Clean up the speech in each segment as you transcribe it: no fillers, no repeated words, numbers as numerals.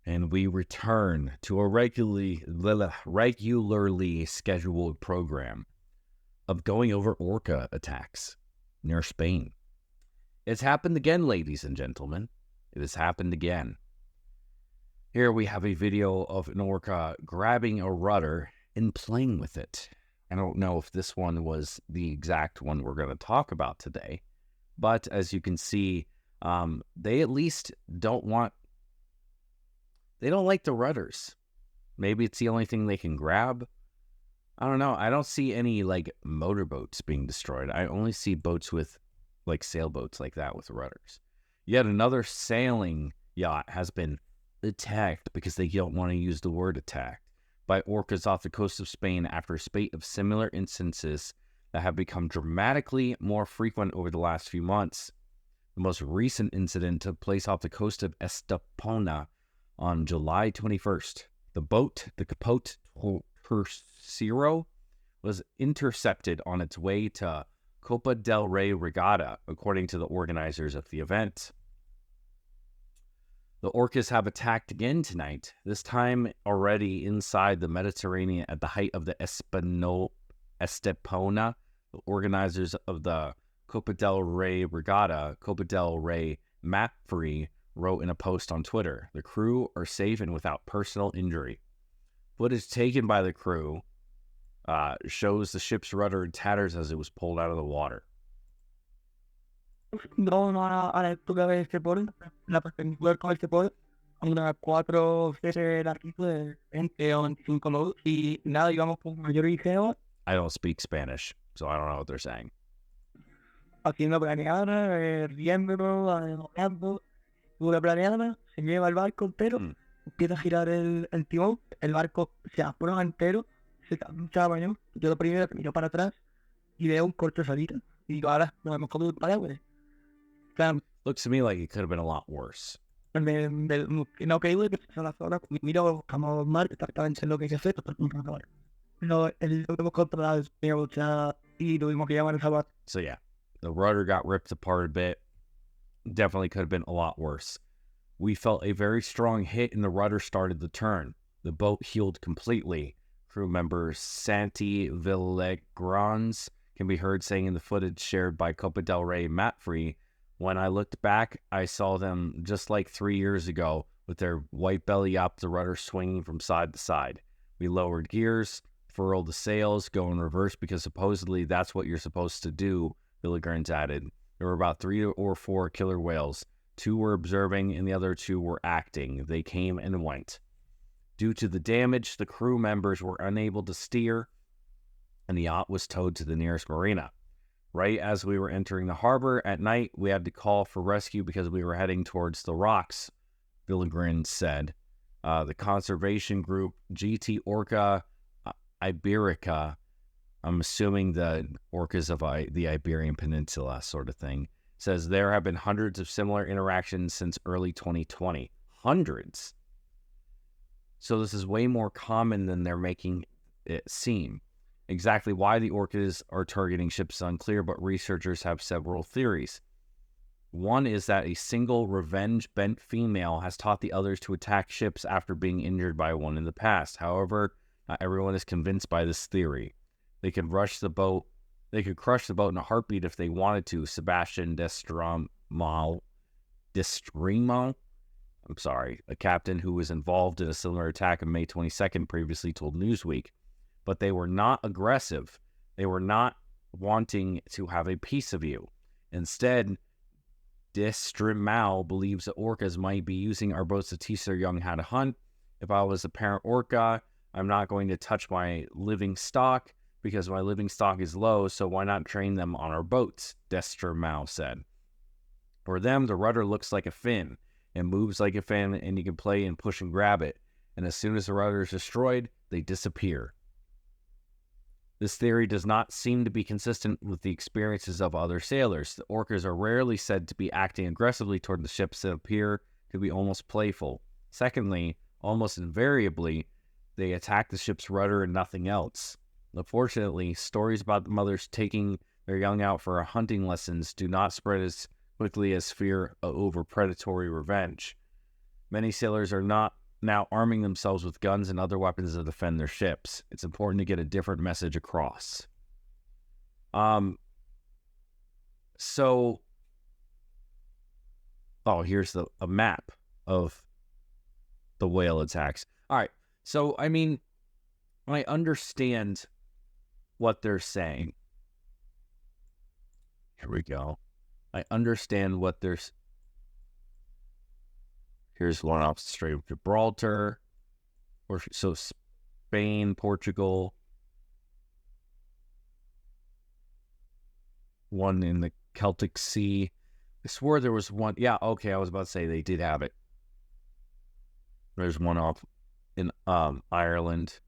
and we return to a regularly scheduled program of going over Orca attacks near Spain. It's happened again, ladies and gentlemen. It has happened again. Here we have a video of an orca grabbing a rudder and playing with it. I don't know if this one was the exact one we're going to talk about today, but as you can see, they at least they don't like the rudders. Maybe it's the only thing they can grab. I don't know. I don't see any like motorboats being destroyed. I only see boats with like sailboats like that with rudders. Yet another sailing yacht has been attacked, because they don't want to use the word attacked, by orcas off the coast of Spain after a spate of similar instances that have become dramatically more frequent over the last few months. The most recent incident took place off the coast of Estepona on July 21st. The boat, the Capote Tercero, was intercepted on its way to Copa del Rey Regatta, according to the organizers of the event. The orcas have attacked again tonight, this time already inside the Mediterranean at the height of the Estepona. The organizers of the Copa del Rey Regatta, Copa del Rey Map Free, wrote in a post on Twitter, "The crew are safe and without personal injury." Footage taken by the crew shows the ship's rudder in tatters as it was pulled out of the water. No, no, a la altura de este polo, la perpendicular con este polo, unas 4 veces el arquito de 20 o 25 nudos, y nada, íbamos con mayor ligero, I don't speak Spanish, so I don't know what they're saying. haciendo planeada, riéndonos, adorando, una planeada, se lleva el barco entero, empieza a girar el timón, el barco se aprueba entero, se cansaba, ¿no? Yo lo primero que miro para atrás y veo un cortosalito, y digo, ahora nos hemos comido el paraguas. Claro, Looks to me like it could have been a lot worse. no creíble que se la zona, miro, estamos mal, exactamente lo que hay que hacer, pero el hemos controlado el señor, y tuvimos que llamar a esa. So yeah, the rudder got ripped apart a bit. Definitely could have been a lot worse. We felt a very strong hit and the rudder started to turn. The boat heeled completely. Crew member Santi Villagrans can be heard saying in the footage shared by Copa del Rey Map Free, "When I looked back, I saw them just like 3 years ago, with their white belly up, the rudder swinging from side to side. We lowered gears, furled the sails, go in reverse because supposedly that's what you're supposed to do," Villagrans added. There were about 3 or 4 killer whales. 2 were observing and the other 2 were acting. They came and went. Due to the damage, the crew members were unable to steer, and the yacht was towed to the nearest marina. Right as we were entering the harbor at night, we had to call for rescue because we were heading towards the rocks, Villagrans said. The conservation group GT Orca Iberica, I'm assuming the orcas of the Iberian Peninsula sort of thing, says there have been hundreds of similar interactions since early 2020. Hundreds. So this is way more common than they're making it seem. Exactly why the orcas are targeting ships is unclear, but researchers have several theories. One is that a single revenge-bent female has taught the others to attack ships after being injured by one in the past. However, not everyone is convinced by this theory. They could crush the boat in a heartbeat if they wanted to, Sebastian Destremo, a captain who was involved in a similar attack on May 22nd, previously told Newsweek. But they were not aggressive. They were not wanting to have a piece of you. Instead, Destremo believes that orcas might be using our boats to teach their young how to hunt. If I was a parent orca, I'm not going to touch my living stock because my living stock is low, so why not train them on our boats, Destremo said. For them, the rudder looks like a fin and moves like a fin, and you can play and push and grab it. And as soon as the rudder is destroyed, they disappear. This theory does not seem to be consistent with the experiences of other sailors. The orcas are rarely said to be acting aggressively toward the ships that appear to be almost playful. Secondly, almost invariably, they attack the ship's rudder and nothing else. Unfortunately, stories about the mothers taking their young out for hunting lessons do not spread as quickly as fear over predatory revenge. Many sailors are not now arming themselves with guns and other weapons to defend their ships. It's important to get a different message across. So, here's a map of the whale attacks. All right. So, I mean, I understand what they're saying. Here we go. I understand what there's. Here's one off the Strait of Gibraltar. So Spain, Portugal. One in the Celtic Sea. I swore there was one. Yeah, okay. I was about to say they did have it. There's one off in Ireland.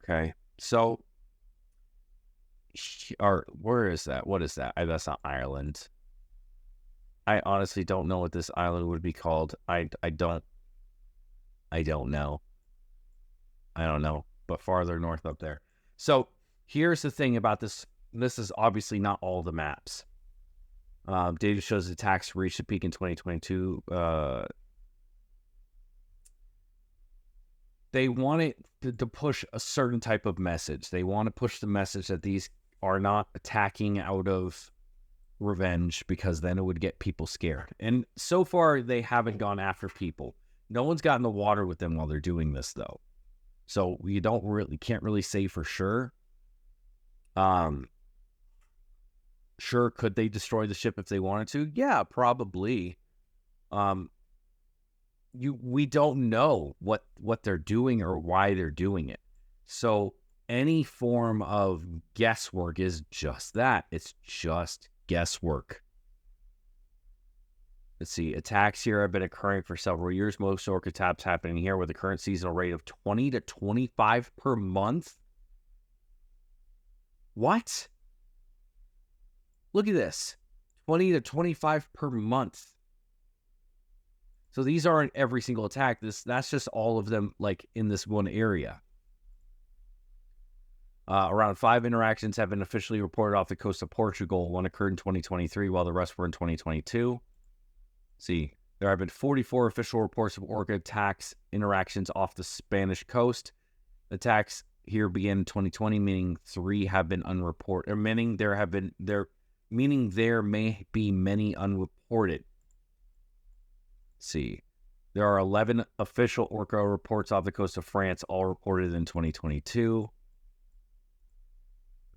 Okay. So, where is that? What is that? That's not Ireland. I honestly don't know what this island would be called. I don't know. I don't know. But farther north up there. So here's the thing about this. This is obviously not all the maps. Data shows attacks reached a peak in 2022. They want it to push a certain type of message. They want to push the message that these are not attacking out of revenge, because then it would get people scared. And so far, they haven't gone after people. No one's got in the water with them while they're doing this, though. So we can't really say for sure. Sure, could they destroy the ship if they wanted to? Yeah, probably. We don't know what they're doing or why they're doing it. So any form of guesswork is just that. It's just guesswork. Let's see. Attacks here have been occurring for several years. Most orca attacks happening here with a current seasonal rate of 20 to 25 per month. What? Look at this. 20 to 25 per month. So these aren't every single attack. That's just all of them, like, in this one area. Around 5 interactions have been officially reported off the coast of Portugal. One occurred in 2023, while the rest were in 2022. See, there have been 44 official reports of orca attacks interactions off the Spanish coast. Attacks here began in 2020, meaning 3 have been unreported, or meaning there may be many unreported. See, there are 11 official orca reports off the coast of France, all reported in 2022.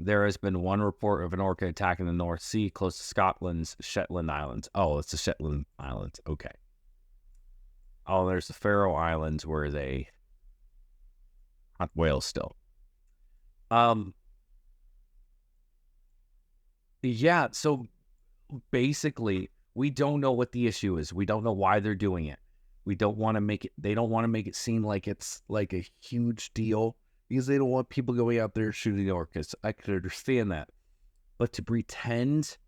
There has been 1 report of an orca attack in the North Sea, close to Scotland's Shetland Islands. Oh, it's the Shetland Islands. Okay. Oh, there's the Faroe Islands where they hunt whales still. Yeah, so basically, we don't know what the issue is. We don't know why they're doing it. They don't want to make it seem like it's like a huge deal, because they don't want people going out there shooting orcas. I could understand that. But to pretend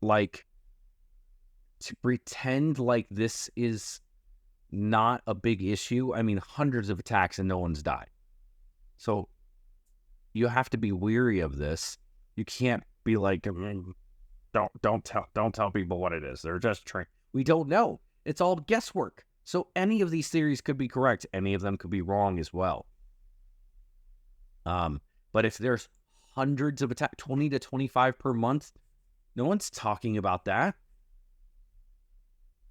like this is not a big issue. I mean, hundreds of attacks and no one's died. So you have to be weary of this. You can't be like, don't tell people what it is. They're just trying. We don't know. It's all guesswork. So any of these theories could be correct. Any of them could be wrong as well. But if there's hundreds of attacks, 20 to 25 per month, no one's talking about that.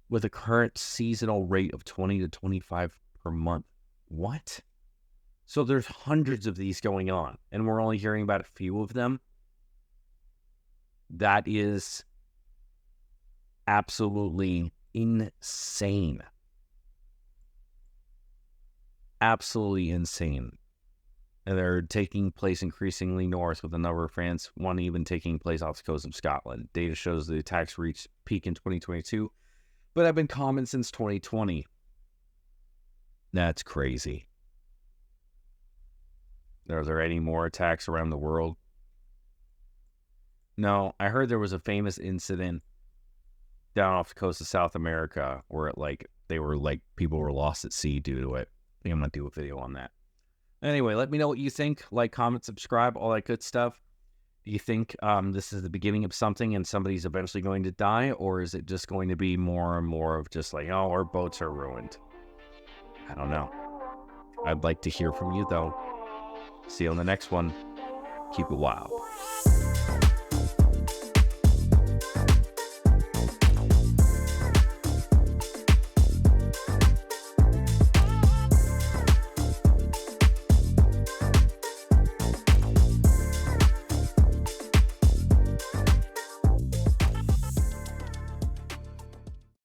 With a current seasonal rate of 20 to 25 per month. What? So there's hundreds of these going on, and we're only hearing about a few of them. That is absolutely insane. Absolutely insane. And they're taking place increasingly north, with a number of France, one even taking place off the coast of Scotland. Data shows the attacks reached peak in 2022, but have been common since 2020. That's crazy. Are there any more attacks around the world? No, I heard there was a famous incident down off the coast of South America where people were lost at sea due to it. I think I'm going to do a video on that. Anyway, let me know what you think. Like, comment, subscribe, all that good stuff. Do you think this is the beginning of something and somebody's eventually going to die? Or is it just going to be more and more of just like, oh, our boats are ruined? I don't know. I'd like to hear from you, though. See you on the next one. Keep it wild.